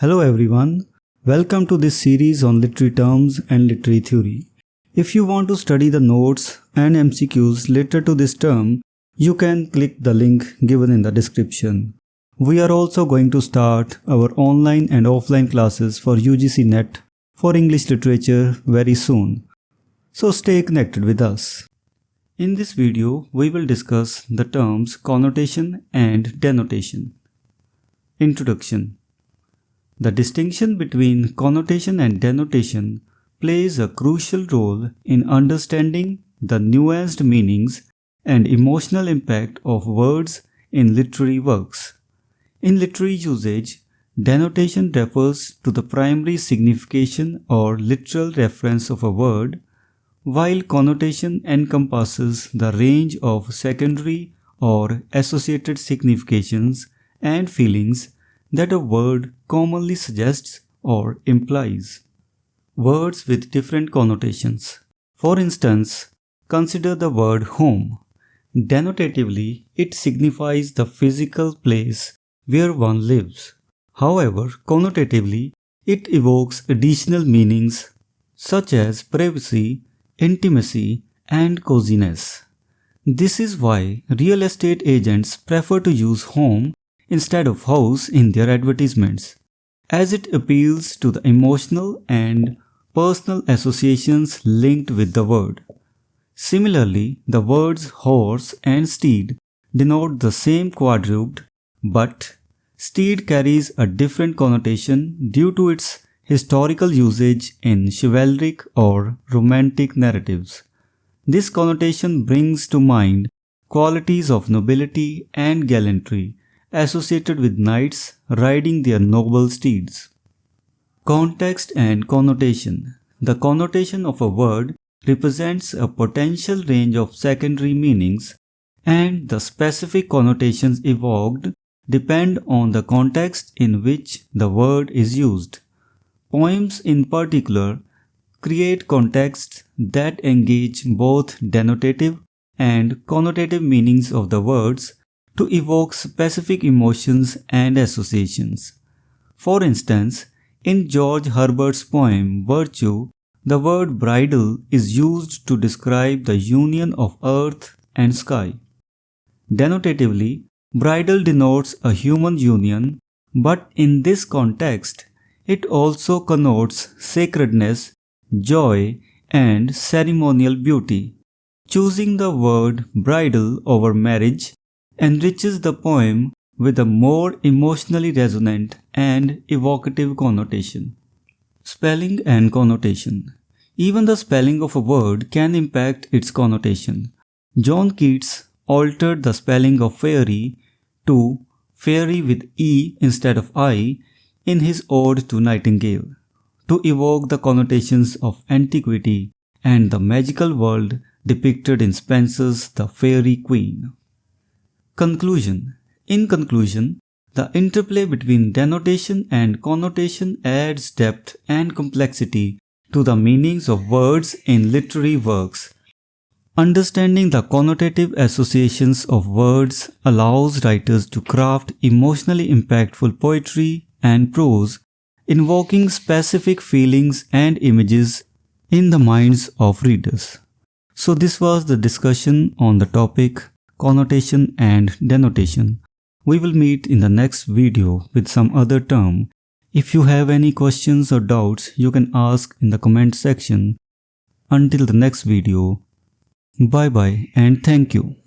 Hello everyone, welcome to this series on literary terms and literary theory. If you want to study the notes and MCQs related to this term, you can click the link given in the description. We are also going to start our online and offline classes for UGC NET for English literature very soon. So stay connected with us. In this video, we will discuss the terms connotation and denotation. Introduction. The distinction between connotation and denotation plays a crucial role in understanding the nuanced meanings and emotional impact of words in literary works. In literary usage, denotation refers to the primary signification or literal reference of a word, while connotation encompasses the range of secondary or associated significations and feelings that a word commonly suggests or implies. Words with different connotations. For instance, consider the word home. Denotatively, it signifies the physical place where one lives. However, connotatively, it evokes additional meanings such as privacy, intimacy, and coziness. This is why real estate agents prefer to use home instead of house in their advertisements, as it appeals to the emotional and personal associations linked with the word. Similarly, the words horse and steed denote the same quadruped, but steed carries a different connotation due to its historical usage in chivalric or romantic narratives. This connotation brings to mind qualities of nobility and gallantry associated with knights riding their noble steeds. Context and connotation. The connotation of a word represents a potential range of secondary meanings, and the specific connotations evoked depend on the context in which the word is used. Poems in particular create contexts that engage both denotative and connotative meanings of the words to evoke specific emotions and associations. For instance, in George Herbert's poem Virtue, the word bridal is used to describe the union of earth and sky. Denotatively, bridal denotes a human union, but in this context, it also connotes sacredness, joy, and ceremonial beauty. Choosing the word bridal over marriage enriches the poem with a more emotionally resonant and evocative connotation. Spelling and connotation. Even the spelling of a word can impact its connotation. John Keats altered the spelling of fairy to fairy with E instead of I in his Ode to Nightingale, to evoke the connotations of antiquity and the magical world depicted in Spenser's The Faerie Queene. Conclusion. In conclusion, the interplay between denotation and connotation adds depth and complexity to the meanings of words in literary works. Understanding the connotative associations of words allows writers to craft emotionally impactful poetry and prose, invoking specific feelings and images in the minds of readers. So this was the discussion on the topic connotation and denotation. We will meet in the next video with some other term. If you have any questions or doubts, you can ask in the comment section. Until the next video, bye bye and thank you.